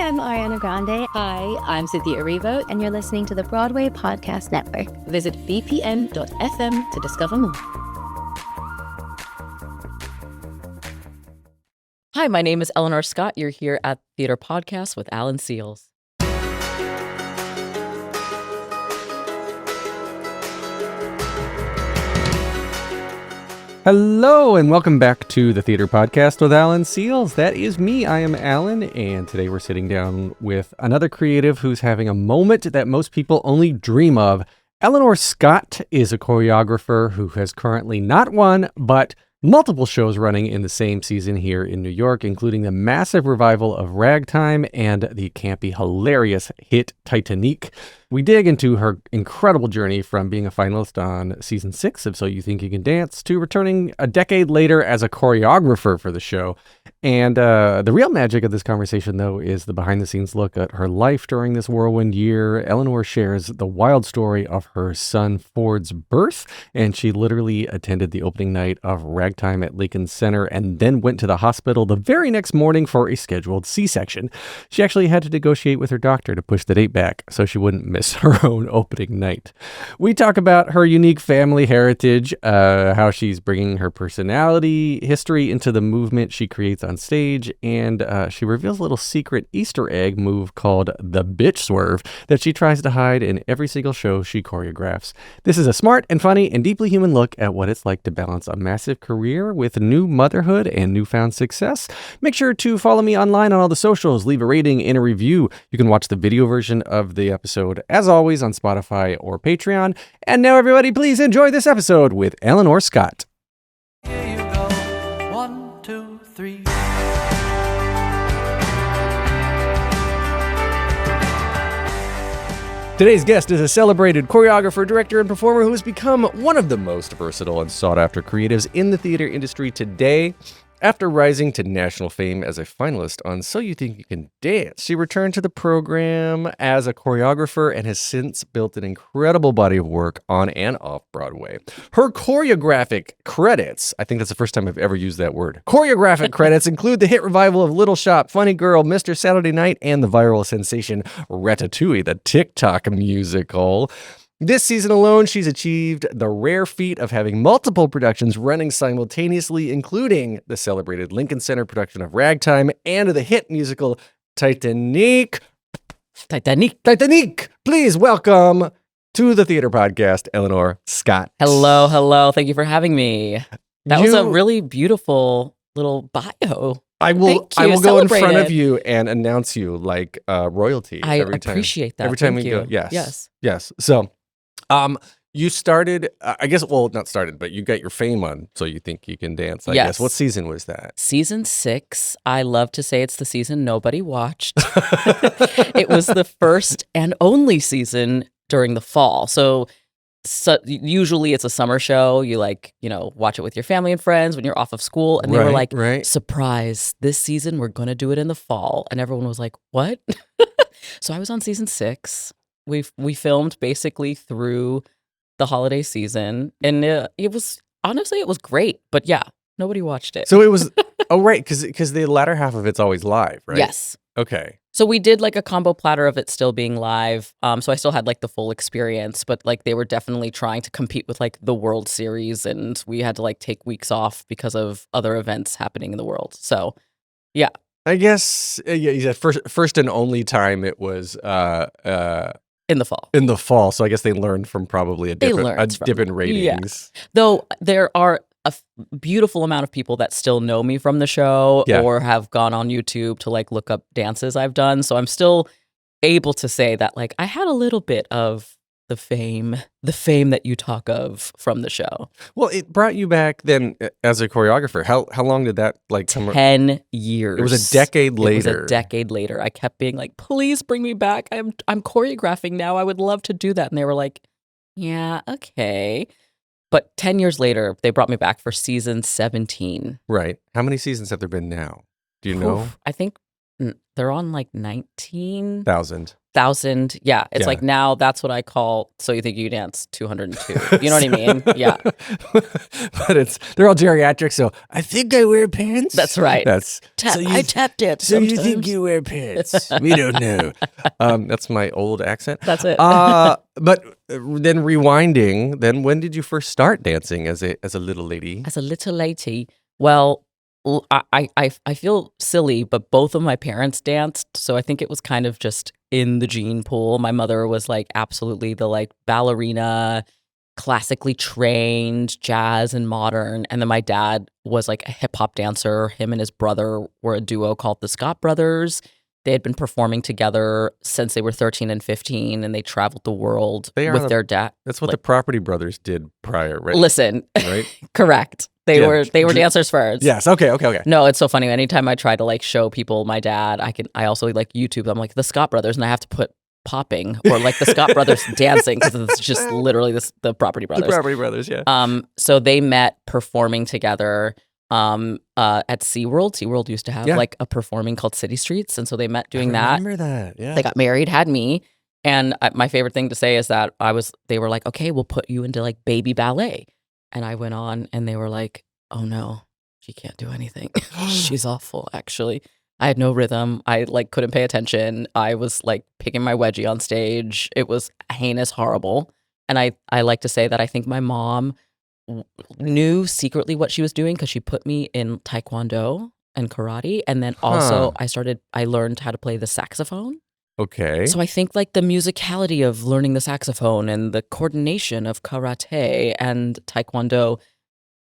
I'm Ariana Grande. Hi, I'm Cynthia Erivo. And you're listening to the Broadway Podcast Network. Visit bpn.fm to discover more. Hi, my name is Ellenore Scott. You're here at Theater Podcast with Alan Seals. Hello and welcome back to the Theater Podcast with Alan Seals. That is me. I am Alan, and today we're sitting down with another creative who's having a moment that most people only dream of. Ellenore Scott is a choreographer who has currently not one, but multiple shows running in the same season here in New York, including the massive revival of Ragtime and the campy, hilarious hit Titanic. We dig into her incredible journey from being a finalist on season 6 of So You Think You Can Dance to returning a decade later as a choreographer for the show. And the real magic of this conversation, though, is the behind-the-scenes look at her life during this whirlwind year. Ellenore shares the wild story of her son Ford's birth, and she literally attended the opening night of Ragtime at Lincoln Center and then went to the hospital the very next morning for a scheduled C-section. She actually had to negotiate with her doctor to push the date back so she wouldn't miss her own opening night. We talk about her unique family heritage, how she's bringing her personality, history into the movement she creates on stage, and she reveals a little secret Easter egg move called the bitch swerve that she tries to hide in every single show she choreographs. This is a smart and funny and deeply human look at what it's like to balance a massive career with new motherhood and newfound success. Make sure to follow me online on all the socials, leave a rating and a review. You can watch the video version of the episode as always on Spotify or Patreon. And now everybody, please enjoy this episode with Ellenore Scott. Here you go. 1, 2, 3. Today's guest is a celebrated choreographer, director, and performer who has become one of the most versatile and sought-after creatives in the theater industry today. After rising to national fame as a finalist on So You Think You Can Dance, she returned to the program as a choreographer and has since built an incredible body of work on and off Broadway. Her choreographic credits, I think that's the first time I've ever used that word, choreographic credits include the hit revival of Little Shop, Funny Girl, Mr. Saturday Night, and the viral sensation Ratatouille, the TikTok musical. This season alone, she's achieved the rare feat of having multiple productions running simultaneously, including the celebrated Lincoln Center production of Ragtime and the hit musical Titanic. Titanic! Please welcome to the Theater Podcast, Ellenore Scott. Hello. Thank you for having me. That was a really beautiful little bio. I will go in front of you and announce you like royalty. I every time. appreciate that. Every time Thank we you. go. Yes. So, you started, I guess, well, not started, but you got your fame on So You Think You Can Dance, I guess. What season was that? Season 6. I love to say it's the season nobody watched. It was the first and only season during the fall. So usually it's a summer show. You watch it with your family and friends when you're off of school. And they were like, surprise, this season we're going to do it in the fall. And everyone was like, what? So I was on season 6. We filmed basically through the holiday season, and it was great. But yeah, nobody watched it. So it was because the latter half of it's always live, right? Yes. Okay. So we did like a combo platter of it still being live. So I still had like the full experience, but like they were definitely trying to compete with like the World Series, and we had to like take weeks off because of other events happening in the world. So yeah. I guess you said first and only time it was in the fall. In the fall, so I guess they learned from probably a dip in ratings. Yeah. Though there are a beautiful amount of people that still know me from the show or have gone on YouTube to like look up dances I've done. So I'm still able to say that like I had a little bit of the fame that you talk of from the show. Well, it brought you back then as a choreographer. How long did that like come? 10 years. It was a decade later. It was a decade later. I kept being like, please bring me back. I'm choreographing now. I would love to do that. And they were like, yeah, okay. But 10 years later, they brought me back for season 17. Right. How many seasons have there been now? Do you know? I think They're on like 19,000. Yeah. It's Yeah. like now that's what I call, so you think you dance 202. You know what I mean? Yeah. But they're all geriatric, so I think I wear pants. That's right. That's I tap dance So you sometimes. think you wear pants? We don't know. That's my old accent. That's it. But then rewinding, then when did you first start dancing as a little lady? As a little lady, well, I feel silly, but both of my parents danced, so I think it was kind of just in the gene pool. My mother was like absolutely the like ballerina, classically trained, jazz and modern, and then my dad was like a hip hop dancer. Him and his brother were a duo called the Scott Brothers. They had been performing together since they were 13 and 15, and they traveled the world with their dad. That's what the Property Brothers did prior, right? Listen, Right? correct. They were dancers first. Yes. Okay. No, it's so funny. Anytime I try to like show people my dad, I also like YouTube. I'm like the Scott Brothers, and I have to put popping or like the Scott Brothers dancing because it's just literally the Property Brothers. The Property Brothers, yeah. So they met performing together at SeaWorld. SeaWorld used to have like a performing called City Streets, and so they met doing that. I remember that. Yeah. They got married, had me, and my favorite thing to say is that they were like, okay, we'll put you into like baby ballet. And I went on and they were like, oh no, she can't do anything. She's awful, actually. I had no rhythm. I like couldn't pay attention. I was like picking my wedgie on stage. It was heinous, horrible. And I like to say that I think my mom knew secretly what she was doing because she put me in taekwondo and karate. And then also I learned how to play the saxophone. Okay. So I think like the musicality of learning the saxophone and the coordination of karate and taekwondo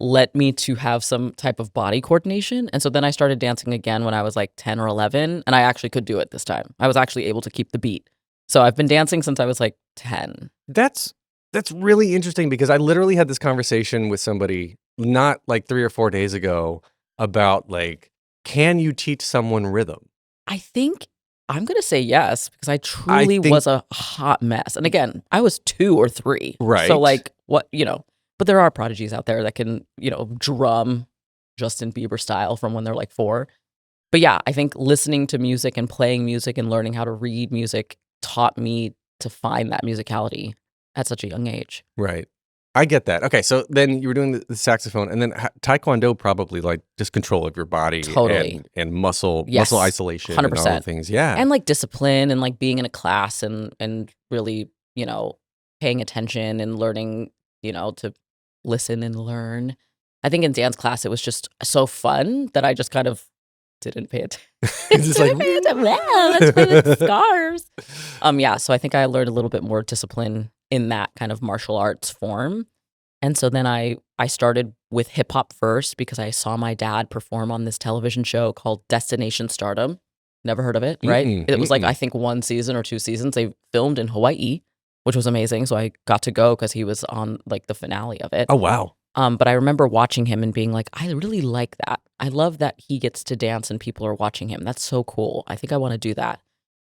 led me to have some type of body coordination. And so then I started dancing again when I was like 10 or 11, and I actually could do it this time. I was actually able to keep the beat. So I've been dancing since I was like 10. That's really interesting because I literally had this conversation with somebody not like 3 or 4 days ago about like, can you teach someone rhythm? I think I'm going to say yes because I truly was a hot mess. And again, I was 2 or 3. Right. So like what, but there are prodigies out there that can, drum Justin Bieber style from when they're like 4. But yeah, I think listening to music and playing music and learning how to read music taught me to find that musicality at such a young age. Right. I get that. Okay, so then you were doing the saxophone, and then taekwondo probably like just control of your body, Totally. and muscle isolation, 100%. and all the things. Yeah, And like discipline and like being in a class and really, paying attention and learning, to listen and learn. I think in dance class it was just so fun that I just kind of didn't pay attention. Just like, let's play with scarves. Yeah, so I think I learned a little bit more discipline in that kind of martial arts form. And so then I started with hip hop first because I saw my dad perform on this television show called Destination Stardom. Never heard of it, right? It was like, I think 1 season or 2 seasons. They filmed in Hawaii, which was amazing. So I got to go because he was on like the finale of it. oh wow, But I remember watching him and being like, I really like that. I love that he gets to dance and people are watching him. That's so cool. I think I want to do that.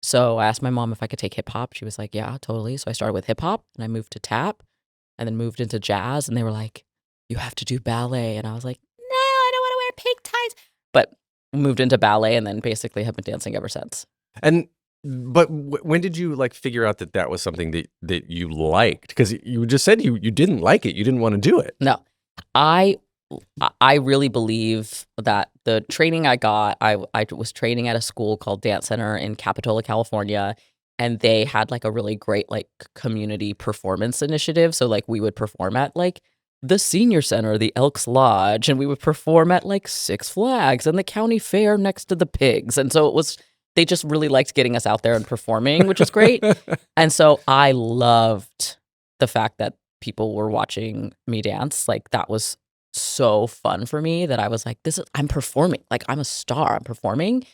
So I asked my mom if I could take hip hop. She was like, yeah, totally. So I started with hip hop and I moved to tap and then moved into jazz. And they were like, you have to do ballet. And I was like, no, I don't want to wear pink ties. But moved into ballet and then basically have been dancing ever since. But when did you like figure out that was something that you liked? Because you just said you didn't like it. You didn't want to do it. No, I really believe that the training I got, I was training at a school called Dance Center in Capitola, California, and they had like a really great like community performance initiative. So like we would perform at like the senior center, the Elks Lodge, and we would perform at like Six Flags and the county fair next to the pigs. And so they just really liked getting us out there and performing, which was great. And so I loved the fact that people were watching me dance. Like that was so fun for me that I was like, I'm performing. Like I'm a star, I'm performing.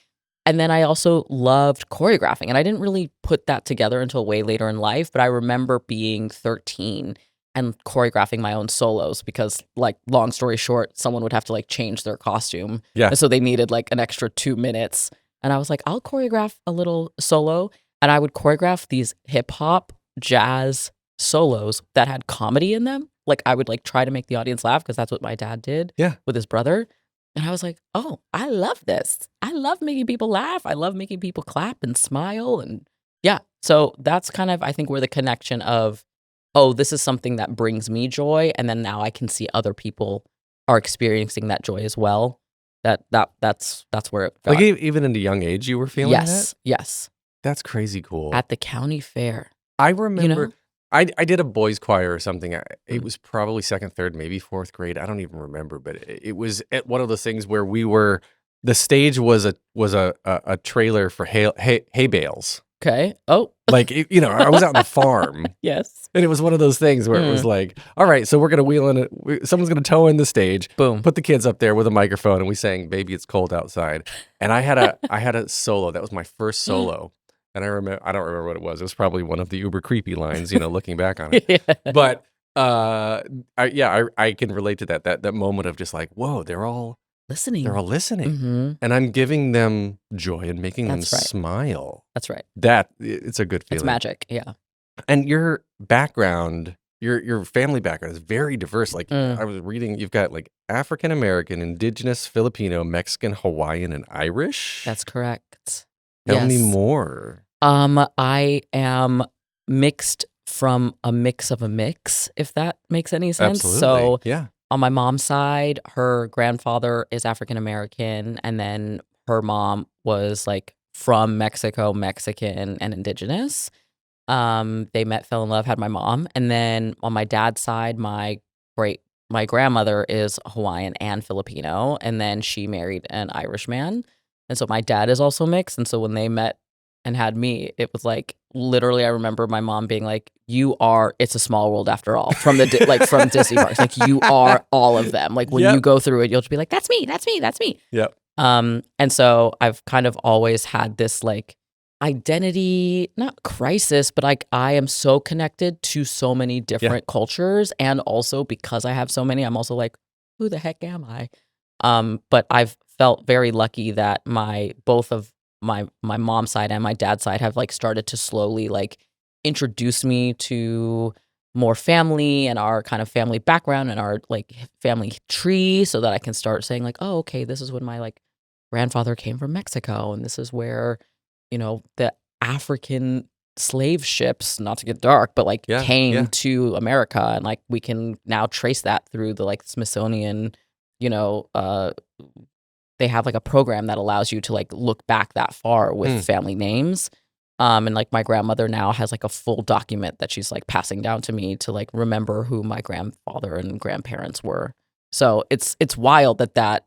And then I also loved choreographing. And I didn't really put that together until way later in life. But I remember being 13 and choreographing my own solos because like long story short, someone would have to like change their costume. Yeah. And so they needed like an extra 2 minutes. And I was like, I'll choreograph a little solo. And I would choreograph these hip hop jazz solos that had comedy in them. Like I would like try to make the audience laugh because that's what my dad did with his brother. And I was like, oh, I love this. I love making people laugh. I love making people clap and smile. And yeah, so that's kind of, I think, where the connection of, oh, this is something that brings me joy. And then now I can see other people are experiencing that joy as well. That's where it got. Like even in a young age, you were feeling that? Yes. That's crazy cool. At the county fair. I remember know? I did a boys choir or something. It Mm. was probably second, third, maybe fourth grade. I don't even remember, but it was at one of those things where the stage was a trailer for hay bales. Okay. Oh, Like, I was out on the farm. yes. And it was one of those things where it was like, all right, so we're going to wheel in it. Someone's going to tow in the stage, Boom. put the kids up there with a microphone, and we sang Baby It's Cold Outside. And I had a solo. That was my first solo. And I don't remember what it was. It was probably one of the uber creepy lines, looking back on it. Yeah. But I can relate to that moment of just like, whoa, they're all Listening. listening. And I'm giving them joy and making That's them right. smile. That's right. It's a good feeling. It's magic. Yeah. And your background, your family background is very diverse. Like I was reading, you've got like African American, Indigenous, Filipino, Mexican, Hawaiian, and Irish. That's correct. Tell me Yes. more. I am mixed from a mix of a mix, if that makes any sense. Absolutely. So Yeah. on my mom's side, her grandfather is African American, and then her mom was like from Mexico, Mexican, and Indigenous. They met, fell in love, had my mom, and then on my dad's side, my grandmother is Hawaiian and Filipino, and then she married an Irish man, and so my dad is also mixed. And so when they met and had me, it was like literally, I remember my mom being like, it's a small world after all, from from Disney parks. Like, you are all of them. Like, when you go through it, you'll just be like, that's me, that's me, that's me. Yep. And so I've kind of always had this like identity, not crisis, but like I am so connected to so many different cultures. And also because I have so many, I'm also like, who the heck am I? But I've felt very lucky that both of my mom's side and my dad's side have like started to slowly like introduce me to more family and our kind of family background and our like family tree, so that I can start saying like, oh, okay, this is when my like grandfather came from Mexico, and this is where, the African slave ships, not to get dark, but like came to America, and like we can now trace that through the like Smithsonian, they have like a program that allows you to like look back that far with family names. And like my grandmother now has like a full document that she's like passing down to me to like remember who my grandfather and grandparents were. So it's wild that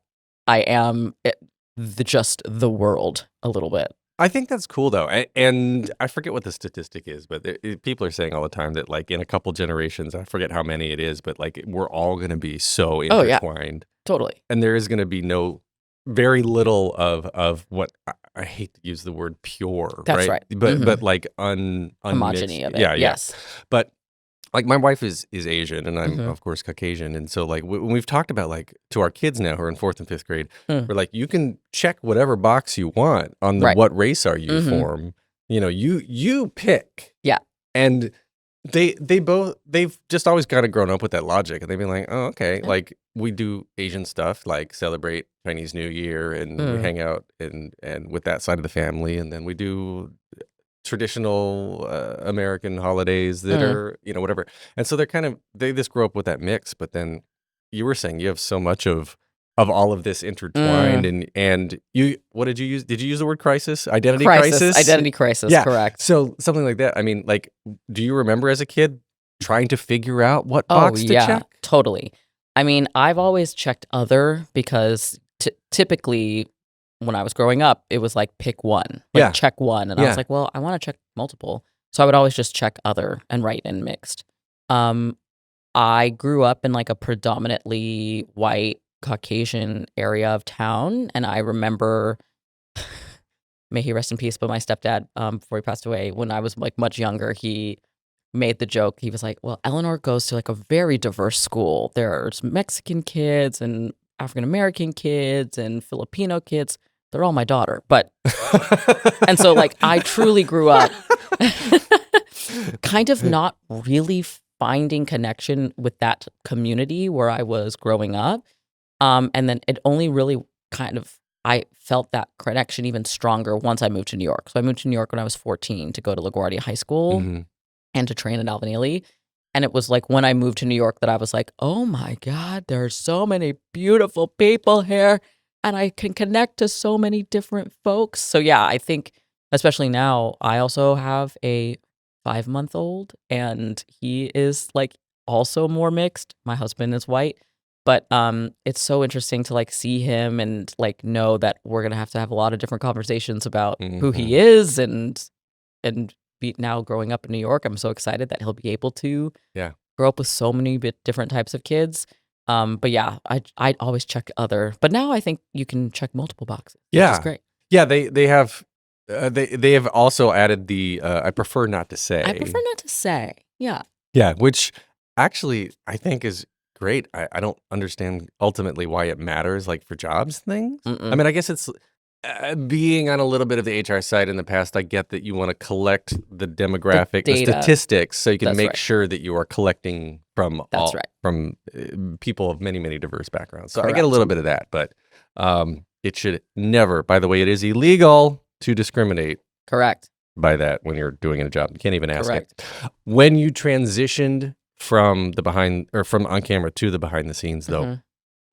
I am just the world a little bit. I think that's cool though. And I forget what the statistic is, but people are saying all the time that like in a couple generations, I forget how many it is, but like we're all going to be so intertwined. Totally. And there is going to be very little of what I hate to use the word pure. That's right. But like homogeny of it. Yeah. Yes. But like my wife is Asian, and I'm of course Caucasian, and so like when we've talked about like to our kids now who are in 4th and 5th grade, we're like, you can check whatever box you want on the what race are you form. You pick. Yeah. And they've just always kind of grown up with that logic, and they've been like, oh, okay, like we do Asian stuff, like celebrate Chinese New Year, and we hang out and with that side of the family, and then we do traditional American holidays that are whatever, and so they just grow up with that mix. But then you were saying you have so much of all of this intertwined, and you, what did you use? Did you use the word crisis? Identity crisis? Yeah. Correct. So something like that. I mean, like, do you remember as a kid trying to figure out what box to check? Totally. I mean, I've always checked other because typically when I was growing up, it was like pick one, check one. And I was like, well, I want to check multiple. So I would always just check other and write in mixed. I grew up in like a predominantly white Caucasian area of town, and I remember, may he rest in peace, but my stepdad, before he passed away, when I was like much younger, he made the joke. He was like, well, Ellenore goes to like a very diverse school. There's Mexican kids and African American kids and Filipino kids. They're all my daughter. But and so like I truly grew up kind of not really finding connection with that community where I was growing up. And then it only really kind of, I felt that connection even stronger once I moved to New York. So I moved to New York when I was 14 to go to LaGuardia High School and to train at Alvin Ailey. And it was like when I moved to New York that I was like, oh my God, there are so many beautiful people here and I can connect to so many different folks. So yeah, I think especially now, I also have a 5-month-old and he is like also more mixed. My husband is white. But it's so interesting to like see him and like know that we're gonna have to have a lot of different conversations about who he is and be now growing up in New York. I'm so excited that he'll be able to grow up with so many different types of kids. But yeah, I always check other. But now I think you can check multiple boxes. Yeah, which is great. Yeah, they have they have also added the I prefer not to say. I prefer not to say. Yeah. Yeah, which actually I think is great. I don't understand ultimately why it matters, like for jobs things. I mean, I guess it's being on a little bit of the HR side in the past. I get that you want to collect the demographic, the statistics, so you can make sure that you are collecting from from people of many, many diverse backgrounds. So I get a little bit of that, but it should never. By the way, it is illegal to discriminate. Correct. By that when you're doing a job, you can't even ask it. When you transitioned from the behind or from on camera to the behind the scenes though,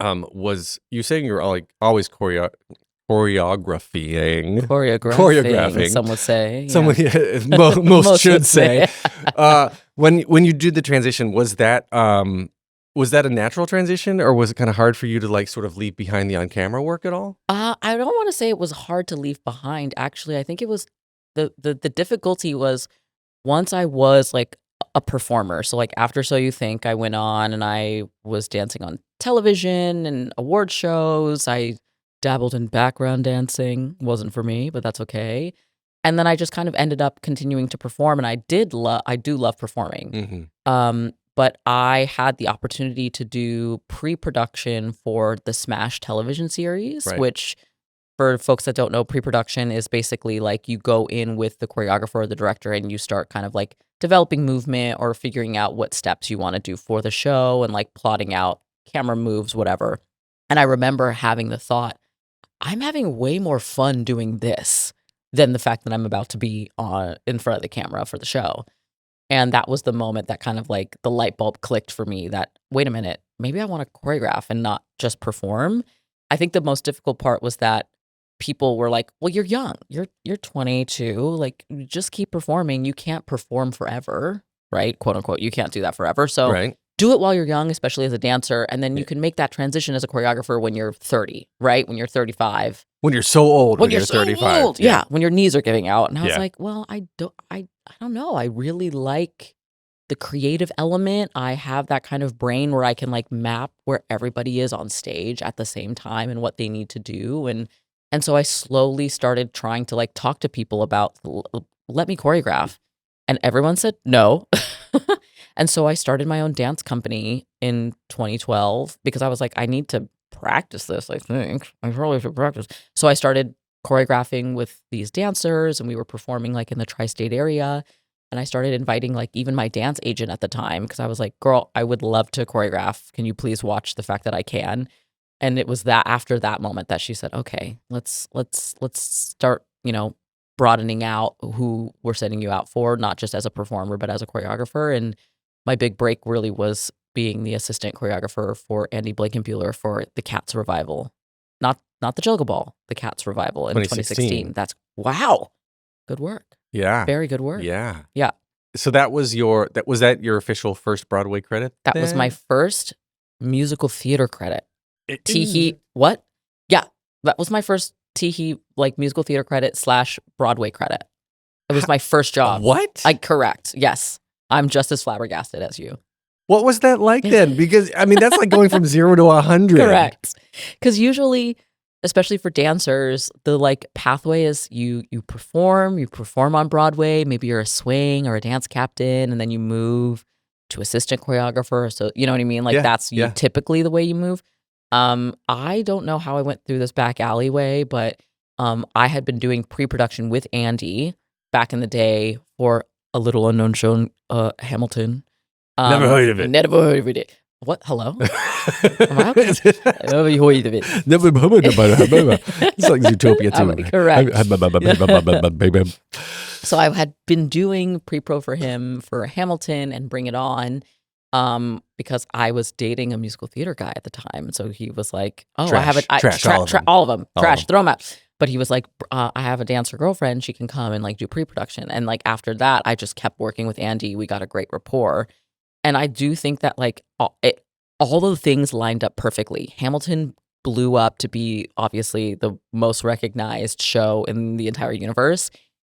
was you saying you're always choreographing, some would say. Most should say. When you did the transition, was that a natural transition, or was it kind of hard for you to like sort of leave behind the on camera work at all? I don't want to say it was hard to leave behind. Actually, I think it was the difficulty was once I was like a performer. So like after So You Think, I went on and I was dancing on television and award shows. I dabbled in background dancing. Wasn't for me, but that's okay. And then I just kind of ended up continuing to perform, and I do love performing. But I had the opportunity to do pre-production for the Smash television series, which for folks that don't know, pre-production is basically like you go in with the choreographer or the director and you start kind of like developing movement or figuring out what steps you want to do for the show and like plotting out camera moves, whatever. And I remember having the thought, I'm having way more fun doing this than the fact that I'm about to be in front of the camera for the show. And that was the moment that kind of like the light bulb clicked for me that, wait a minute, maybe I want to choreograph and not just perform. I think the most difficult part was that people were like, well, you're young, you're 22, like just keep performing. You can't perform forever, right? Quote unquote, you can't do that forever. So do it while you're young, especially as a dancer. And then you can make that transition as a choreographer when you're 30, right? When you're 35. When you're so old, when you're so 35. Old. Yeah, when your knees are giving out. And I was like, well, I don't know. I really like the creative element. I have that kind of brain where I can like map where everybody is on stage at the same time and what they need to do. And so I slowly started trying to like talk to people about, let me choreograph. And everyone said no. And so I started my own dance company in 2012 because I was like, I need to practice this, I think. I probably should practice. So I started choreographing with these dancers and we were performing like in the tri-state area. And I started inviting like even my dance agent at the time because I was like, girl, I would love to choreograph. Can you please watch the fact that I can? And it was that after that moment that she said, okay, let's start, broadening out who we're sending you out for, not just as a performer, but as a choreographer. And my big break really was being the assistant choreographer for Andy Blankenbuehler for the Cats revival. Not the Juggle Ball, the Cats revival in 2016. That's, wow. Good work. Yeah. Very good work. Yeah. Yeah. So was that your official first Broadway credit? That was my first musical theater credit. What? Yeah. That was my first like musical theater credit / Broadway credit. It was my first job. What? Correct. Yes. I'm just as flabbergasted as you. What was that like then? Because, I mean, that's like going from 0 to 100. Correct. Because usually, especially for dancers, the like pathway is you perform on Broadway. Maybe you're a swing or a dance captain, and then you move to assistant choreographer. So, you know what I mean? Like that's typically the way you move. I don't know how I went through this back alleyway, but I had been doing pre-production with Andy back in the day for a little unknown show, Hamilton. Never heard of it. Never heard of it. What? Hello? Am I okay? It's like Zootopia too. Correct. So I had been doing pre-pro for him for Hamilton and Bring It On because I was dating a musical theater guy at the time. And so he was like, oh, Trash. I have a Trash, all of them. all of them. All of Trash, them. throw them out. But he was like, I have a dancer girlfriend. She can come and like do pre-production. And like after that, I just kept working with Andy. We got a great rapport. And I do think that like all the things lined up perfectly. Hamilton blew up to be obviously the most recognized show in the entire universe.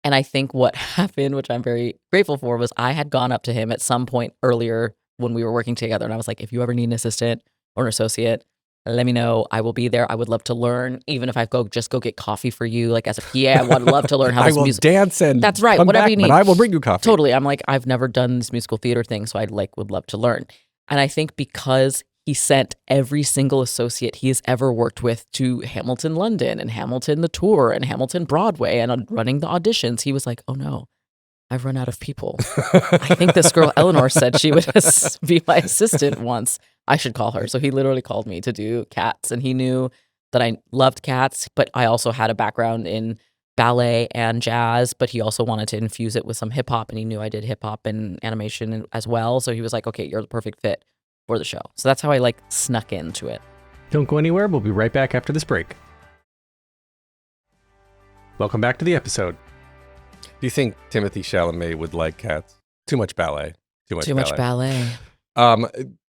And I think what happened, which I'm very grateful for, was I had gone up to him at some point earlier when we were working together. And I was like, if you ever need an assistant or an associate, let me know. I will be there. I would love to learn, even if I go get coffee for you. Like as a PA, I would love to learn how I this will music. dance and That's right. come Whatever back, you need. but I will bring you coffee. Totally. I'm like, I've never done this musical theater thing, so I would love to learn. And I think because he sent every single associate he has ever worked with to Hamilton London and Hamilton the tour and Hamilton Broadway and running the auditions, he was like, oh no, I've run out of people. I think this girl Ellenore said she would be my assistant once. I should call her. So he literally called me to do Cats, and he knew that I loved Cats, but I also had a background in ballet and jazz, but he also wanted to infuse it with some hip hop, and he knew I did hip hop and animation as well. So he was like, okay, you're the perfect fit for the show. So that's how I like snuck into it. Don't go anywhere. We'll be right back after this break. Welcome back to the episode. Do you think Timothée Chalamet would like Cats? Too much ballet. Too much ballet.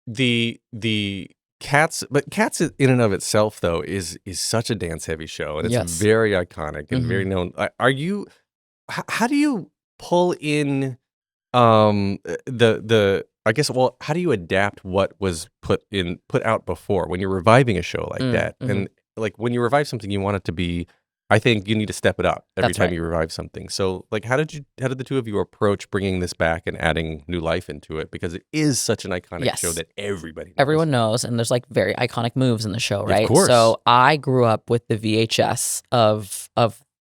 The Cats, but Cats in and of itself though is such a dance heavy show, and it's Yes. very iconic and very known. Are you? How do you pull in the? I guess. Well, how do you adapt what was put out before when you're reviving a show like that? And like when you revive something, you want it to be. I think you need to step it up every That's time right. you revive something. So, like, how did the two of you approach bringing this back and adding new life into it? Because it is such an iconic Yes. show that everybody knows. Everyone knows, and there's like very iconic moves in the show, Of right? course. So I grew up with the VHS of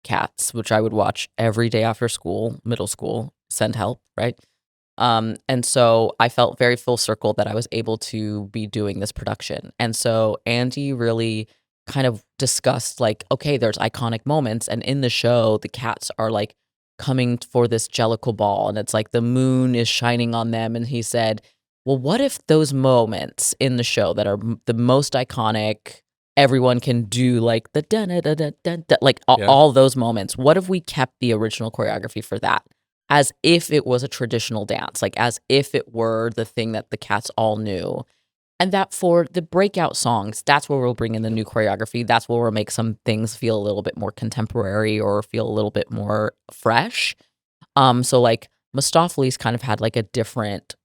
Cats, which I would watch every day after school, middle school, send help, right? And so I felt very full circle that I was able to be doing this production. And so Andy really kind of discussed like, okay, there's iconic moments, and in the show, the Cats are like coming for this Jellicle ball, and it's like the moon is shining on them. And he said, well, what if those moments in the show that are the most iconic, everyone can do like the da-da-da-da-da, like all those moments, what if we kept the original choreography for that? As if it was a traditional dance, like as if it were the thing that the Cats all knew. And that for the breakout songs, that's where we'll bring in the new choreography. That's where we'll make some things feel a little bit more contemporary or feel a little bit more fresh. So like Mistopheles kind of had like a different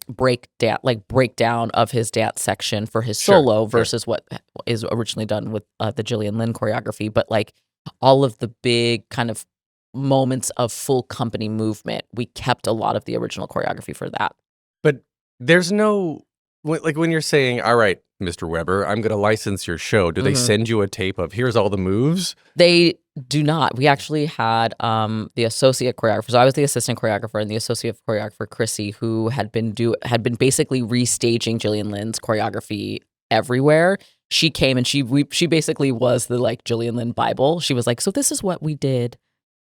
breakdown of his dance section for his solo versus what is originally done with the Gillian Lynn choreography. But like all of the big kind of moments of full company movement, we kept a lot of the original choreography for that. But there's no, like when you're saying, all right, Mr. Weber, I'm going to license your show. Do they send you a tape of here's all the moves? They do not. We actually had the associate choreographer. So I was the assistant choreographer, and the associate choreographer, Chrissy, who had been basically restaging Gillian Lynn's choreography everywhere. She came and she basically was the like Gillian Lynn Bible. She was like, so this is what we did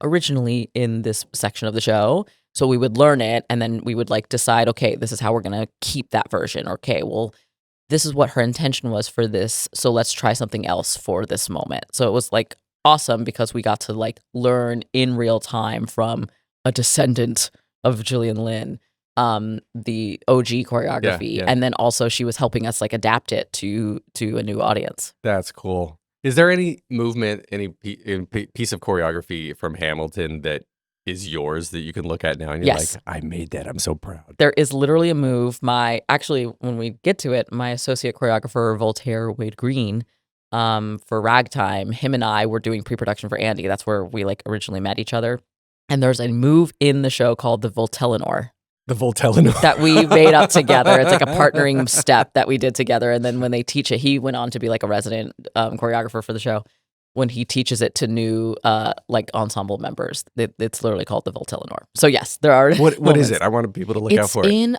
originally in this section of the show. So we would learn it, and then we would like decide, okay, this is how we're going to keep that version. Okay, well, this is what her intention was for this. So let's try something else for this moment. So it was like awesome because we got to like learn in real time from a descendant of Gillian Lynn, the OG choreography. Yeah. And then also she was helping us like adapt it to a new audience. That's cool. Is there any movement, any piece of choreography from Hamilton that is yours that you can look at now and you're Yes. like, I made that. I'm so proud. There is literally a move. Actually, when we get to it, my associate choreographer, Voltaire Wade Green, for Ragtime, him and I were doing pre-production for Andy. That's where we like originally met each other. And there's a move in the show called the Voltellenor The Voltellenor. that we made up together. It's like a partnering step that we did together. And then when they teach it, he went on to be like a resident choreographer for the show. when he teaches it to new like ensemble members. It's literally called the Volt Eleanor. So yes, there are What is moments. it? I want people to look out for it.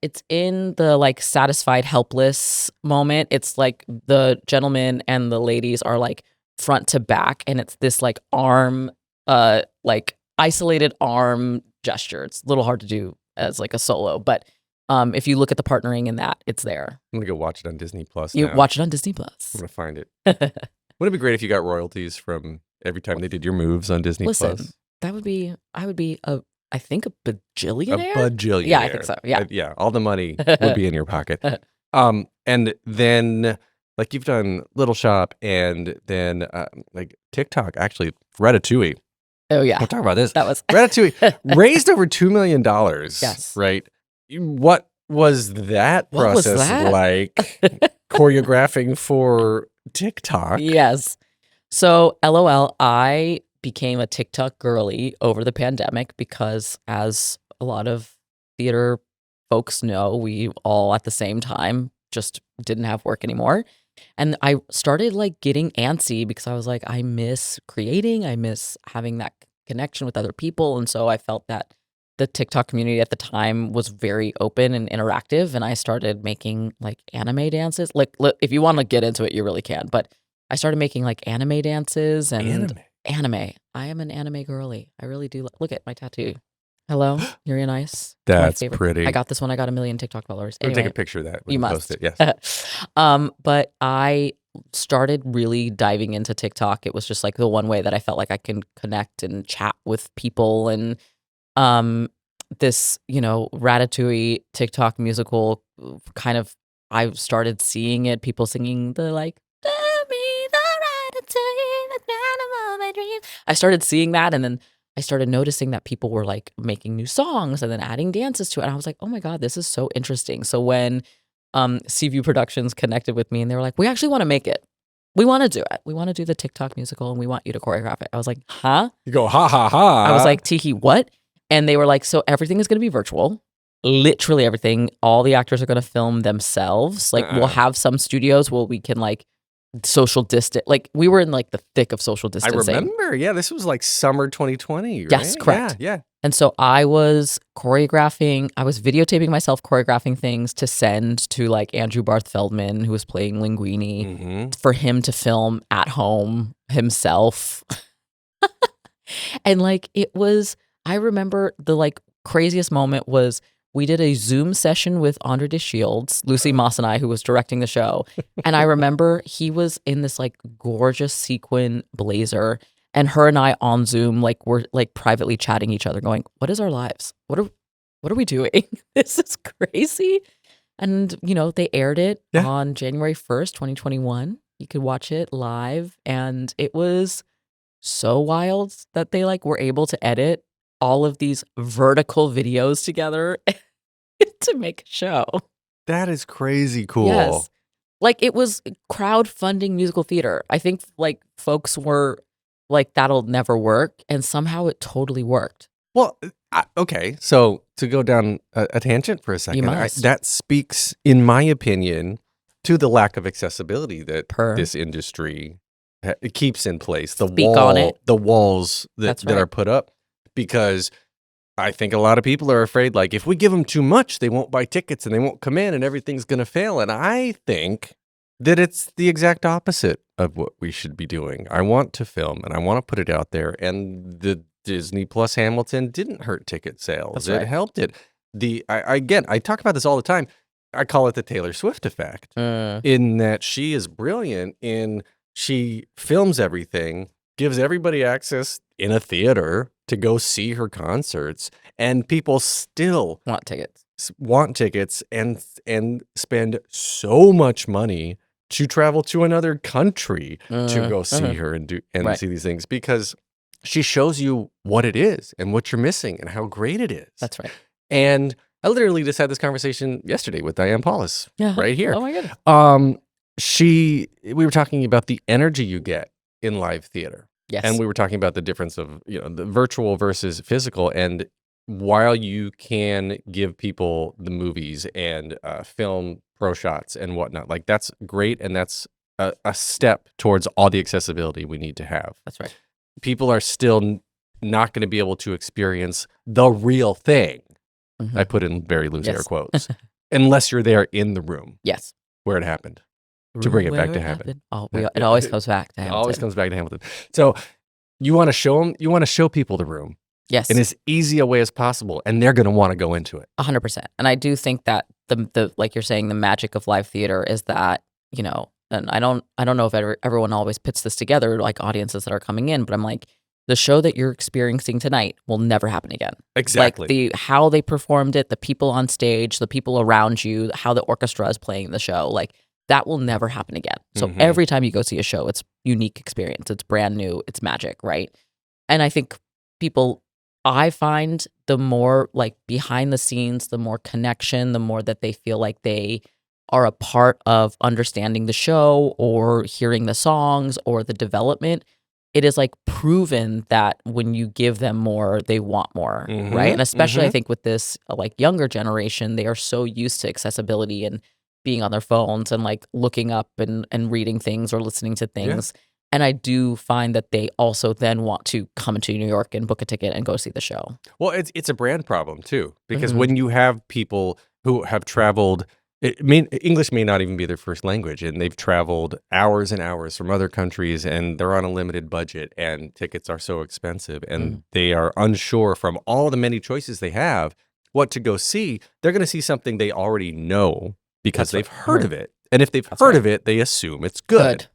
It's in the like satisfied helpless moment. It's like the gentleman and the ladies are like front to back, and it's this like arm like isolated arm gesture. It's a little hard to do as like a solo, but if you look at the partnering in that, it's there. I'm gonna go watch it on Disney Plus. You now. watch it on Disney Plus. I'm gonna find it. Wouldn't it be great if you got royalties from every time they did your moves on Disney Listen, Plus? I would be I think a A bajillionaire. bajillionaire. Yeah, I think so. Yeah. Yeah. All the money would be in your pocket. And then like you've done Little Shop and then like TikTok, actually Ratatouille. Oh yeah. We'll talk about this. That was Ratatouille raised over $2 million. Yes. Right. What was that What was process that? like? Choreographing for TikTok. Yes. So LOL, I became a TikTok girly over the pandemic because, as a lot of theater folks know, we all at the same time just didn't have work anymore. And I started like getting antsy because I was like, I miss creating, I miss having that connection with other people. And so I felt that the TikTok community at the time was very open and interactive. And I started making like anime dances. Like, if you want to get into it, you really can. But I started making like anime dances and anime. I am an anime girly. I really do. Look at my tattoo. Hello, you're nice. That's pretty. I got this one. I got 1 million TikTok followers. We'll Anyway, take a picture of that. We you can must. post it. Yes. But I started really diving into TikTok. It was just like the one way that I felt like I can connect and chat with people. And this, Ratatouille TikTok musical kind of, I started seeing it, people singing the like, "Give me the Ratatouille, the animal of my dreams." I started seeing that, and then I started noticing that people were like making new songs and then adding dances to it. And I was like, oh my God, this is so interesting. So when Seaview Productions connected with me and they were like, we actually want to make it. We want to do it. We want to do the TikTok musical and we want you to choreograph it. I was like, huh? You go, ha, ha, ha. I was like, Tiki, what? And they were like, so everything is going to be virtual. Literally everything. All the actors are going to film themselves. Like we'll have some studios where we can like social distance. Like we were in like the thick of social distancing. I remember. Yeah, this was like summer 2020, right? Yes, correct. Yeah. And so I was choreographing, I was videotaping myself choreographing things to send to like Andrew Barth Feldman, who was playing Linguini, for him to film at home himself. And like it was, I remember the like craziest moment was we did a Zoom session with Andre de Shields, Lucy Moss and I, who was directing the show. And I remember he was in this like gorgeous sequin blazer. And her and I on Zoom, like we're like privately chatting each other, going, "What is our lives? What are we doing? This is crazy." And they aired it on January 1st, 2021. You could watch it live, and it was so wild that they like were able to edit all of these vertical videos together to make a show. That is crazy cool. Yes, like it was crowdfunding musical theater. I think like folks were like, that'll never work. And somehow it totally worked. Well, okay. So to go down a tangent for a second, that speaks, in my opinion, to the lack of accessibility that this industry keeps in place. The walls that are put up, because I think a lot of people are afraid, like, if we give them too much, they won't buy tickets and they won't come in and everything's going to fail. And I think that it's the exact opposite of what we should be doing. I want to film and I want to put it out there. And the Disney Plus Hamilton didn't hurt ticket sales. It helped it. I talk about this all the time. I call it the Taylor Swift effect, in that she is brilliant she films everything, gives everybody access in a theater to go see her concerts, and people still want tickets and spend so much money to travel to another country to go see her and see these things, because she shows you what it is and what you're missing and how great it is. That's right. And I literally just had this conversation yesterday with Diane Paulus right here. Oh my goodness. We were talking about the energy you get in live theater. Yes. And we were talking about the difference of, the virtual versus physical. And while you can give people the movies and film pro shots and whatnot, like that's great and that's a step towards all the accessibility we need to have. That's right. People are still not going to be able to experience the real thing. Mhm. I put in very loose air Yes. quotes, unless you're there in the room Yes. where it happened. To bring it back to Hamilton. Oh, Yeah, it always comes back to It Hamilton. always comes back to Hamilton. So you want to show them, you want to show people the room Yes. in as easy a way as possible, and they're going to want to go into it. 100%. And I do think that the like you're saying, the magic of live theater is that, you know, and I don't know if everyone always puts this together, like audiences that are coming in, but I'm like, the show that you're experiencing tonight will never happen again. Exactly. Like how they performed it, the people on stage, the people around you, how the orchestra is playing the show, like that will never happen again. So every time you go see a show, it's unique experience. It's brand new. It's magic, right? And I think I find the more like behind the scenes, the more connection, the more that they feel like they are a part of understanding the show or hearing the songs or the development. It is like proven that when you give them more, they want more, right? And especially I think with this like younger generation, they are so used to accessibility and being on their phones and like looking up and reading things or listening to things. Yeah. And I do find that they also then want to come into New York and book a ticket and go see the show. Well, it's a brand problem too, because when you have people who have traveled, English may not even be their first language, and they've traveled hours and hours from other countries, and they're on a limited budget, and tickets are so expensive, and they are unsure from all the many choices they have what to go see. They're going to see something they already know because they've heard of it. And if they've heard of it, they assume it's good.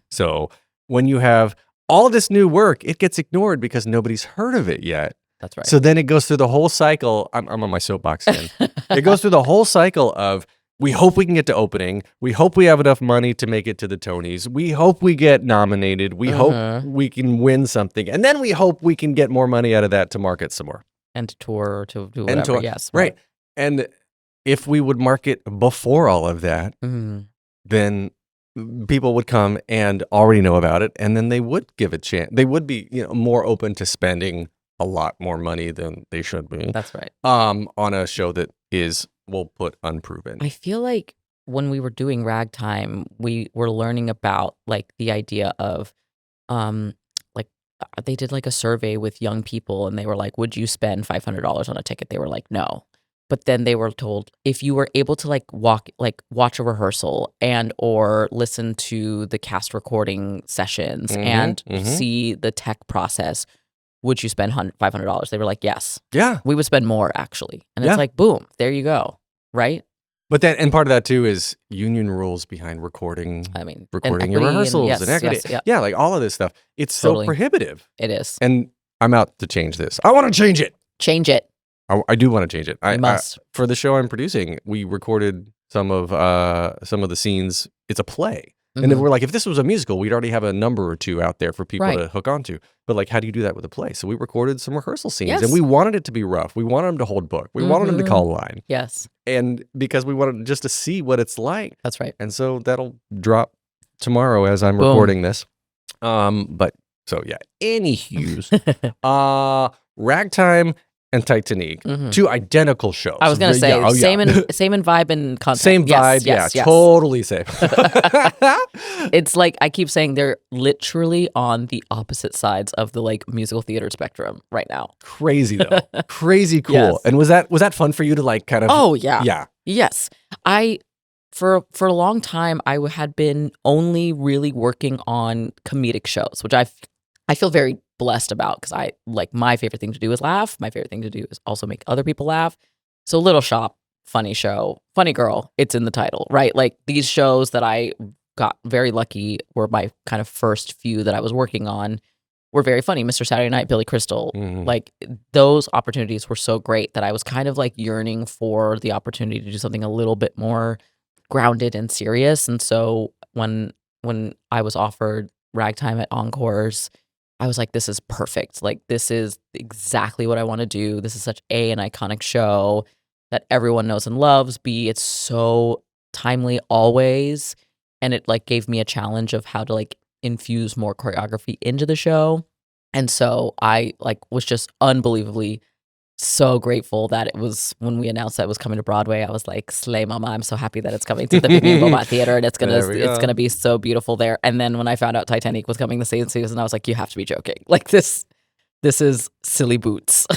So when you have all this new work, it gets ignored because nobody's heard of it yet. That's right. So then it goes through the whole cycle. I'm on my soapbox again. It goes through the whole cycle of, we hope we can get to opening. We hope we have enough money to make it to the Tonys. We hope we get nominated. We hope we can win something. And then we hope we can get more money out of that to market some more. And to tour, to do whatever, yes. Right. And if we would market before all of that, then people would come and already know about it, and then they would give it a chance. They would be, more open to spending a lot more money than they should be. That's right. On a show that is, we'll put, unproven. I feel like when we were doing Ragtime, we were learning about like the idea of, they did like a survey with young people, and they were like, "Would you spend $500 on a ticket?" They were like, "No." But then they were told, if you were able to watch a rehearsal and or listen to the cast recording sessions and see the tech process, would you spend $500? They were like, yes. Yeah. We would spend more, actually. And it's like, boom, there you go. Right? But then, and part of that too is union rules behind recording. I mean, recording your rehearsals and equity. Yeah, like all of this stuff. It's so prohibitive. It is. And I'm out to change this. I want to change it. Change it. I do want to change it. I must. For the show I'm producing, we recorded some of the scenes. It's a play. And then we're like, if this was a musical, we'd already have a number or two out there for people to hook onto. But like, how do you do that with a play? So we recorded some rehearsal scenes, and we wanted it to be rough. We wanted them to hold book. We wanted them to call a line. Yes. And because we wanted just to see what it's like. That's right. And so that'll drop tomorrow as I'm recording this. But so yeah, anywho, Ragtime and Titanic, two identical shows. I was going to say, same in vibe and content. Same vibe, yes. Totally same. It's like, I keep saying they're literally on the opposite sides of the like musical theater spectrum right now. Crazy though. Crazy cool. Yes. And was that fun for you to like kind of? Oh yeah. Yeah. Yes. For a long time, I had been only really working on comedic shows, which I feel very blessed about, because I like, my favorite thing to do is laugh. My favorite thing to do is also make other people laugh. So Little Shop, funny show, funny girl, it's in the title, right? Like these shows that I got very lucky were my kind of first few that I was working on were very funny. Mr. Saturday Night, Billy Crystal, like those opportunities were so great that I was kind of like yearning for the opportunity to do something a little bit more grounded and serious. And so when I was offered Ragtime at Encores, I was like, this is perfect. Like, this is exactly what I want to do. This is such an iconic show that everyone knows and loves. B, it's so timely always. And it like gave me a challenge of how to like infuse more choreography into the show. And so I like was just unbelievably so grateful that it was when we announced that it was coming to Broadway. I was like, slay mama, I'm so happy that it's coming to the Vivian Beaumont Theater and it's There we go. gonna be so beautiful there. And then when I found out Titanic was coming the same season, I was like, you have to be joking. Like this is silly boots.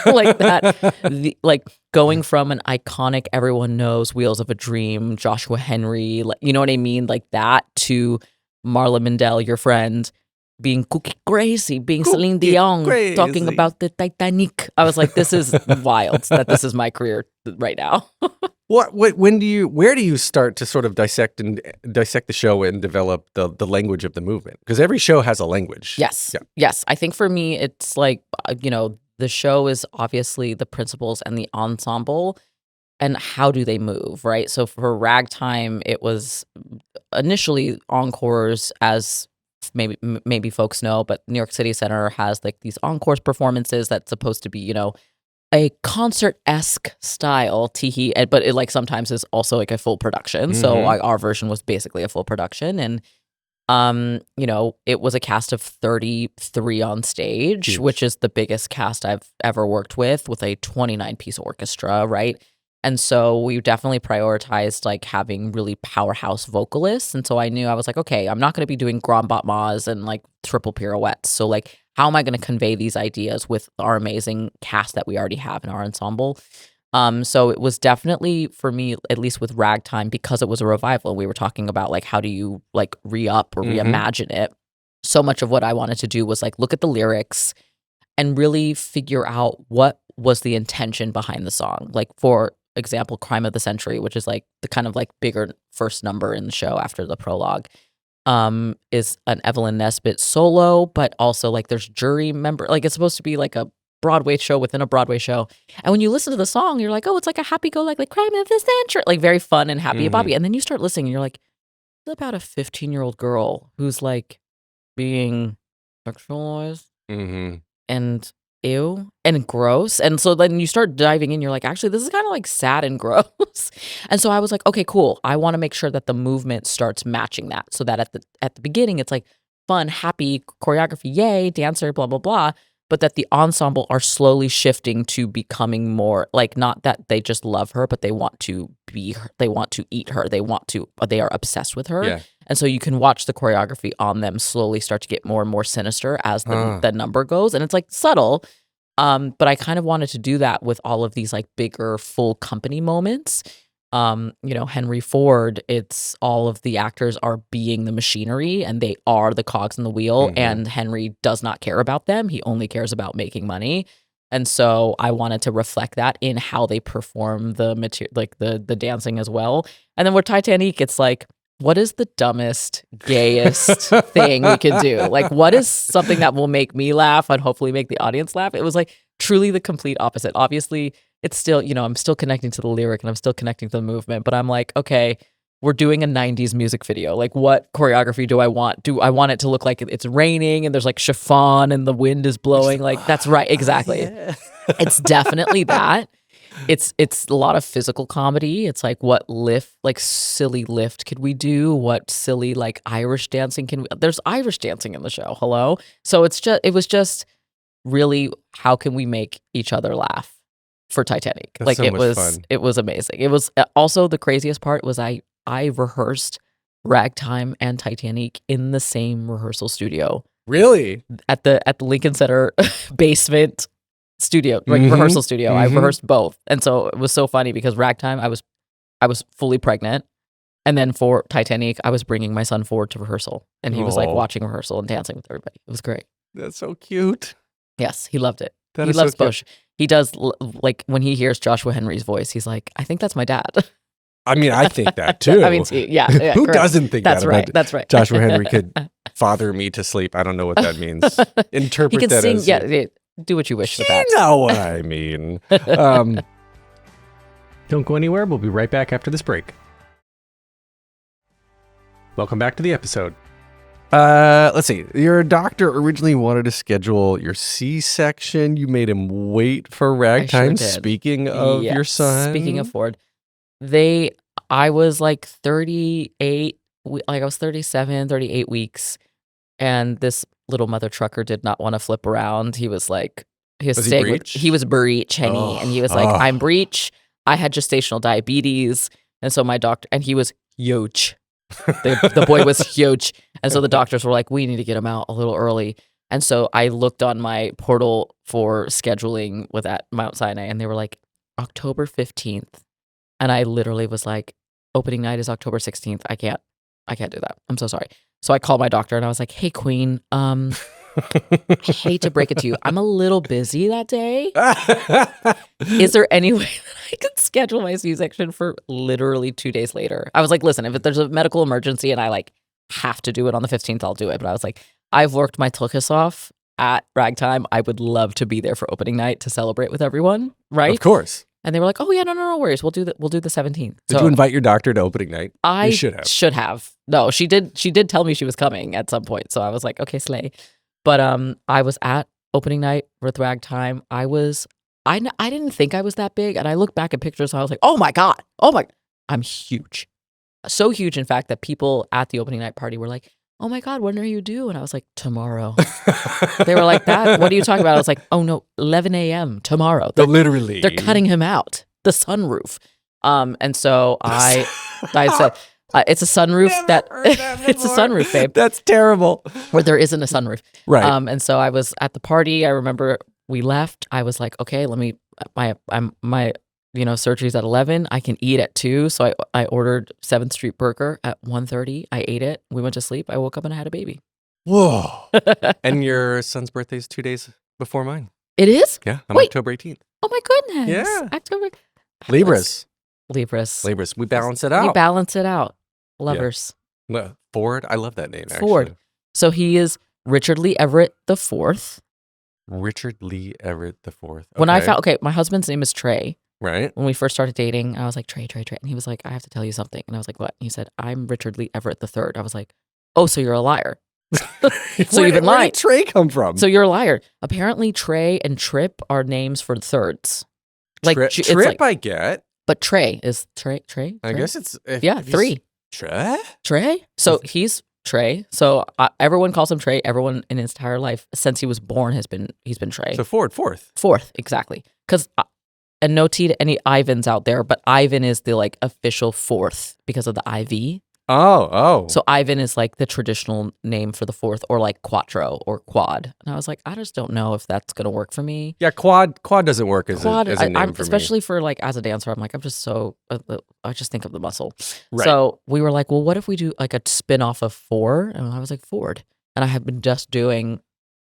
Like that. Like going from an iconic, everyone knows Wheels of a Dream, Joshua Henry, like, you know what I mean? Like that to Marla Mindell, your friend, being cookie crazy, being Celine Dion, crazy. talking about the Titanic. I was like, this is wild that this is my career right now. Where do you start to sort of dissect the show and develop the language of the movement? Because every show has a language. Yes. Yeah. Yes. I think for me, it's like, the show is obviously the principals and the ensemble and how do they move, right? So for Ragtime, it was initially encores, as maybe folks know, but New York City Center has like these encores performances that's supposed to be, a concert-esque style, but it like sometimes is also like a full production. So our version was basically a full production. And it was a cast of 33 on stage, Huge. which is the biggest cast I've ever worked with a 29-piece orchestra, right? And so we definitely prioritized like having really powerhouse vocalists. And so I knew I was like, okay, I'm not going to be doing grand battements and like triple pirouettes. So like, how am I going to convey these ideas with our amazing cast that we already have in our ensemble? So it was definitely for me, at least with Ragtime, because it was a revival. And we were talking about like, how do you like re-up or reimagine it? So much of what I wanted to do was like, look at the lyrics and really figure out what was the intention behind the song. Like for example, Crime of the Century, which is like the kind of like bigger first number in the show after the prologue, is an Evelyn Nesbit solo, but also like there's jury member, like it's supposed to be like a Broadway show within a Broadway show. And when you listen to the song, you're like, oh, it's like a happy-go-lucky, like Crime of the Century, like very fun and happy Bobby. And then you start listening and you're like, it's about a 15-year-old girl who's like being sexualized and ew and gross. And so then you start diving in, you're like, actually, this is kind of like sad and gross. And so I was like, okay, cool. I want to make sure that the movement starts matching that, so that at the beginning, it's like fun, happy choreography, yay, dancer, blah, blah, blah. But that the ensemble are slowly shifting to becoming more like, not that they just love her, but they want to be her, they want to eat her, they are obsessed with her. Yeah. And so you can watch the choreography on them slowly start to get more and more sinister as the number goes. And it's like subtle. But I kind of wanted to do that with all of these like bigger full company moments. Henry Ford, it's all of the actors are being the machinery and they are the cogs in the wheel, and Henry does not care about them. He only cares about making money. And so I wanted to reflect that in how they perform the material, like the dancing as well. And then with Titanic, it's like, what is the dumbest, gayest thing we could do? Like, what is something that will make me laugh and hopefully make the audience laugh? It was like truly the complete opposite. Obviously, it's still, I'm still connecting to the lyric and I'm still connecting to the movement, but I'm like, okay, we're doing a 90s music video. Like, what choreography do I want? Do I want it to look like it's raining and there's like chiffon and the wind is blowing? Like, that's right. Exactly. Yeah. It's definitely that. It's a lot of physical comedy. It's like, what silly lift could we do? What silly like Irish dancing there's Irish dancing in the show. Hello. So it was just really, how can we make each other laugh for Titanic? That's like so much fun. It was amazing. It was also the craziest part was I rehearsed Ragtime and Titanic in the same rehearsal studio Really? at the Lincoln Center basement studio, like rehearsal studio. I rehearsed both. And so it was so funny because Ragtime, I was fully pregnant. And then for Titanic, I was bringing my son forward to rehearsal. And he was like watching rehearsal and dancing with everybody. It was great. That's so cute. Yes, he loved it. That He is loves so cute. Bush. He does, like when he hears Joshua Henry's voice, he's like, I think that's my dad. I mean, I think that too. I mean, yeah. Who correct. doesn't think That's that? right. about That's right. Joshua Henry could father me to sleep. I don't know what that means. Interpret He can that sing. as Yeah, do what you wish with that. You know what I mean. Don't go anywhere. We'll be right back after this break. Welcome back to the episode. Let's see. Your doctor originally wanted to schedule your C-section. You made him wait for Ragtime. did. Speaking of Yeah, your son. Speaking of Ford, I was like 38, like I was 37, 38 weeks. And this little mother trucker did not want to flip around. He was like, His Was he steak. breech? He was breech, Henny, and he was like, "I'm breech. I had gestational diabetes, and so my doctor, and he was huge. The boy was huge, and so the doctors were like, we need to get him out a little early." And so I looked on my portal for scheduling with at Mount Sinai, and they were like, October 15th, and I literally was like, opening night is October 16th. I can't do that. I'm so sorry. So I called my doctor and I was like, "Hey, Queen, I hate to break it to you, I'm a little busy that day. Is there any way that I could schedule my C-section for literally 2 days later?" I was like, "Listen, if there's a medical emergency and I like have to do it on the 15th, I'll do it." But I was like, I've worked my tuchus off at Ragtime. I would love to be there for opening night to celebrate with everyone, right? Of course. And they were like, "Oh yeah, no worries. We'll do the 17th." Did you invite your doctor to opening night? I You should have. No, she did tell me she was coming at some point. So I was like, okay, slay. But I was at opening night with Ragtime. I didn't think I was that big. And I looked back at pictures and I was like, oh my God. I'm huge. So huge, in fact, that people at the opening night party were like, "Oh my God, when are you due?" And I was like, "Tomorrow." They were like, "That? What are you talking about?" I was like, "Oh no, 11 a.m. tomorrow." Literally. They're cutting him out. The sunroof. And so I said, it's a sunroof it's a sunroof, babe, That's terrible. where there isn't a sunroof. Right. And so I was at the party. I remember we left. I was like, okay, my surgery's at 11. I can eat at 2. So I ordered 7th Street Burger at 1:30. I ate it. We went to sleep. I woke up and I had a baby. Whoa. And your son's birthday is 2 days before mine. It is? Yeah, on Wait. October 18th. Oh my goodness. Yeah. October. Libras. Libras. We balance it out. We balance it out. Lovers. Well, Ford. I love that name, actually. Ford. So he is Richard Lee Everett the Fourth. Richard Lee Everett the Fourth. When I found, my husband's name is Trey. Right. When we first started dating, I was like, Trey. And he was like, "I have to tell you something." And I was like, "What?" And he said, "I'm Richard Lee Everett the Third." I was like, "Oh, so you're a liar." So you've been Where lying. did Trey come from? So you're a liar. Apparently, Trey and Trip are names for thirds. Like Trip, it's like, I get. but Trey is Trey. I guess it's Yeah, 3. Trey. So he's Trey. So everyone calls him Trey. Everyone in his entire life since he was born he's been Trey. So Ford, fourth. Fourth, exactly. Because and no tea to any Ivans out there, but Ivan is the like official fourth because of the IV. Oh. So Ivan is like the traditional name for the fourth, or like quattro or quad. And I was like, I just don't know if that's gonna work for me. Yeah, quad doesn't work as a name I'm, for especially me. for like as a dancer. I'm like, I'm just so I just think of the muscle. Right. So we were like, well, what if we do like a spin off of Ford? And I was like, Ford. And I had been just doing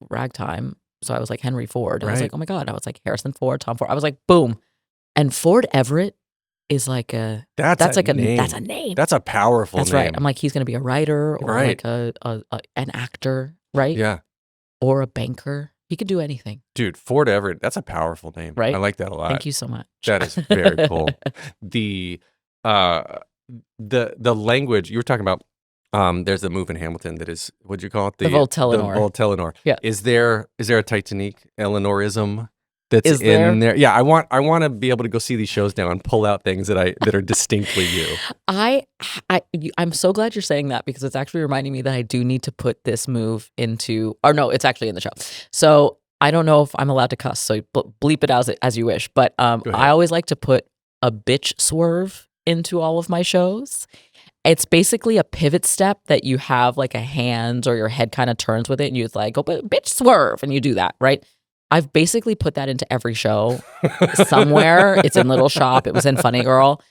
Ragtime, so I was like Henry Ford. And I was Right. like, oh my God. I was like Harrison Ford, Tom Ford. I was like, boom. And Ford Everett is like That's a name. That's a name. That's a powerful That's name. right. I'm like, he's gonna be a writer or Right. like an actor, right? Yeah. Or a banker. He could do anything. Dude, Ford Everett, that's a powerful name. Right? I like that a lot. Thank you so much. That is very cool. The language you were talking about, there's a move in Hamilton that is, what'd you call it? The Voltellinor. The Voltellinor. Yeah. Is there a Titanic Ellenorism that's Is in there? Yeah, I want to be able to go see these shows now and pull out things that are distinctly you. I'm so glad you're saying that, because it's actually reminding me that I do need to put this move into, or no, it's actually in the show. So I don't know if I'm allowed to cuss, so bleep it as you wish. But I always like to put a bitch swerve into all of my shows. It's basically a pivot step that you have like a hand or your head kind of turns with it, and you like go bitch swerve, and you do that, right? I've basically put that into every show somewhere. It's in Little Shop. It was in Funny Girl.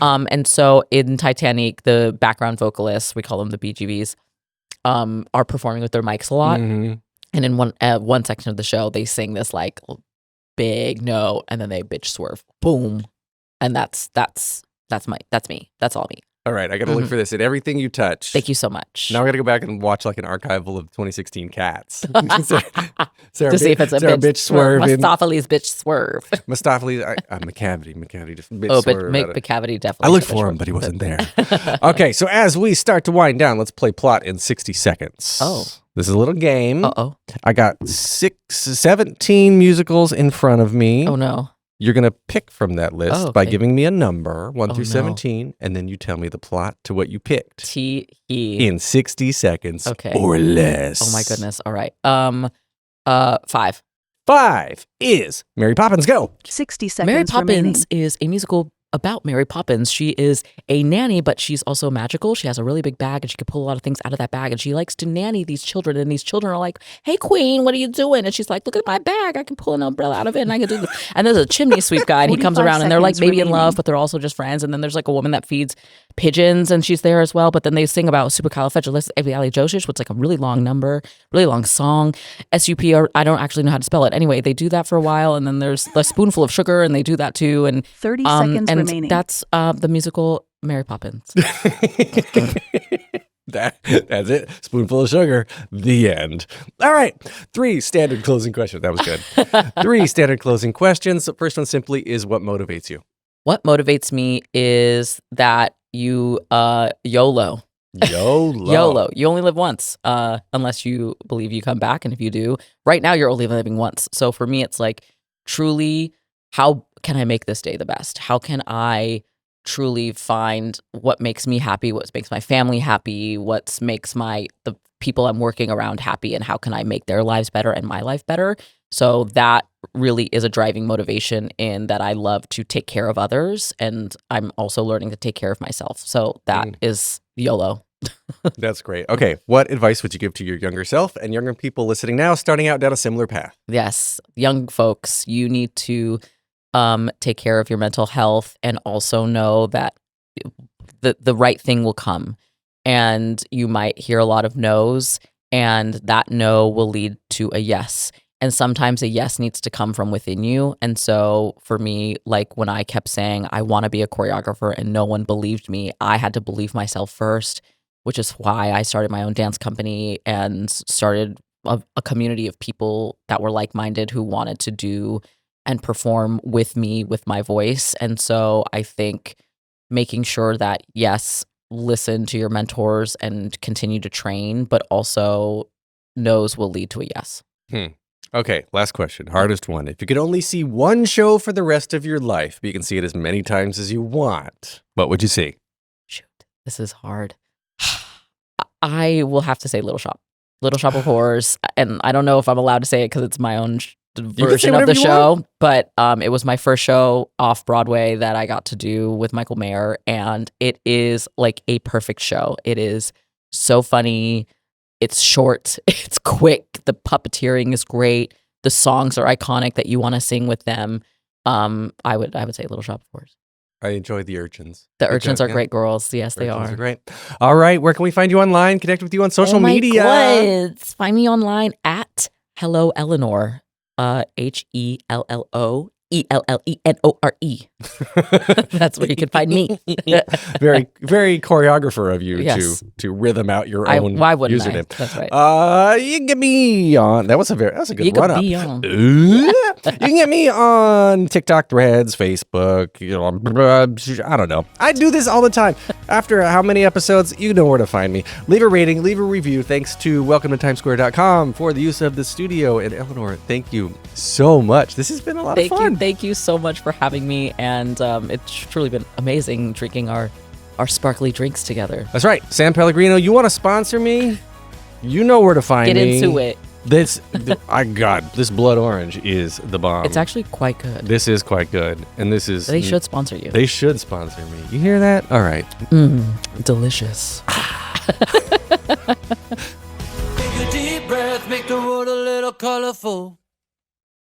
And so in Titanic, the background vocalists, we call them the BGVs, are performing with their mics a lot. Mm-hmm. And in one section of the show, they sing this like big note, and then they bitch swerve, boom, and that's me. That's all me. All right, I got to look for this in everything you touch. Thank you so much. Now I got to go back and watch like an archival of 2016 Cats. To see if it's a bitch swerve. Mustopheles bitch swerve. Mustopheles, McCavity just bitch Oh, but swerve. McCavity definitely. I looked for him, but he wasn't there. Okay, so as we start to wind down, let's play plot in 60 seconds. Oh. This is a little game. Uh-oh. I got 17 musicals in front of me. Oh, no. You're going to pick from that list by giving me a number, 1 through no. 17, and then you tell me the plot to what you picked. T-E. In 60 seconds Okay. or less. Oh, my goodness. All right. 5. 5 is Mary Poppins. Go. 60 seconds Mary remaining. Poppins is a musical about Mary Poppins. She is a nanny, but she's also magical. She has a really big bag and she can pull a lot of things out of that bag. And she likes to nanny these children. And these children are like, hey, queen, what are you doing? And she's like, look at my bag. I can pull an umbrella out of it and I can do this. And there's a chimney sweep guy and he comes 45 around and they're like seconds maybe in love, remaining. but they're also just friends. And then there's like a woman that feeds pigeons and she's there as well. But then they sing about supercalifragilisticexpialidocious, which is like a really long number, really long song. SUP, I don't actually know how to spell it. Anyway, they do that for a while. And then there's a spoonful of sugar and they do that too. And 30 seconds and remaining. that's the musical Mary Poppins. That's it. Spoonful of sugar. The end. All right. 3 standard closing questions. That was good. 3 standard closing questions. The first one simply is, what motivates you? What motivates me is that you YOLO. YOLO. YOLO. You only live once, unless you believe you come back. And if you do, right now you're only living once. So for me, it's like, truly, how can I make this day the best? How can I truly find what makes me happy, what makes my family happy, what makes the people I'm working around happy, and how can I make their lives better and my life better? So that really is a driving motivation in that I love to take care of others, and I'm also learning to take care of myself. So that is YOLO. That's great. Okay. What advice would you give to your younger self and younger people listening now, starting out down a similar path? Yes, young folks, you need to take care of your mental health and also know that the right thing will come. And you might hear a lot of no's, and that no will lead to a yes. And sometimes a yes needs to come from within you. And so for me, like when I kept saying, I want to be a choreographer and no one believed me, I had to believe myself first, which is why I started my own dance company and started a community of people that were like-minded who wanted to do and perform with me with my voice. And so I think making sure that, yes, listen to your mentors and continue to train, but also no's will lead to a yes. Okay, last question. Hardest one. If you could only see one show for the rest of your life, but you can see it as many times as you want, what would you see? Shoot, this is hard. I will have to say Little Shop. Little Shop of Horrors. And I don't know if I'm allowed to say it because it's my own version of the show, but it was my first show Off-Broadway that I got to do with Michael Mayer, and it is like a perfect show. It is so funny. It's short. It's quick. The puppeteering is great. The songs are iconic that you want to sing with them. I would say Little Shop of Horrors. I enjoy the urchins. The urchins are great girls. Yes, they Urchins are. great. All right. Where can we find you online? Connect with you on social media. God. Find me online at Hello Ellenore. HELLOELLENORE. That's where you can find me. Very, very choreographer of you Yes. to rhythm out your own why wouldn't username. I? That's right. You can get me on. That's a good You run could up. be on. You can get me on TikTok, Threads, Facebook. I don't know. I do this all the time. After how many episodes, you know where to find me. Leave a rating, leave a review. Thanks to welcometotimesquare.com for the use of the studio. And Ellenore, thank you so much. This has been a lot of fun. Thank you so much for having me, and it's truly been amazing drinking our sparkly drinks together. That's right. San Pellegrino, you want to sponsor me? You know where to find Get me. into it. This blood orange is the bomb. It's actually quite good. This is quite good. And this is... They should sponsor you. They should sponsor me. You hear that? All right. Delicious. Take a deep breath, make the world a little colorful.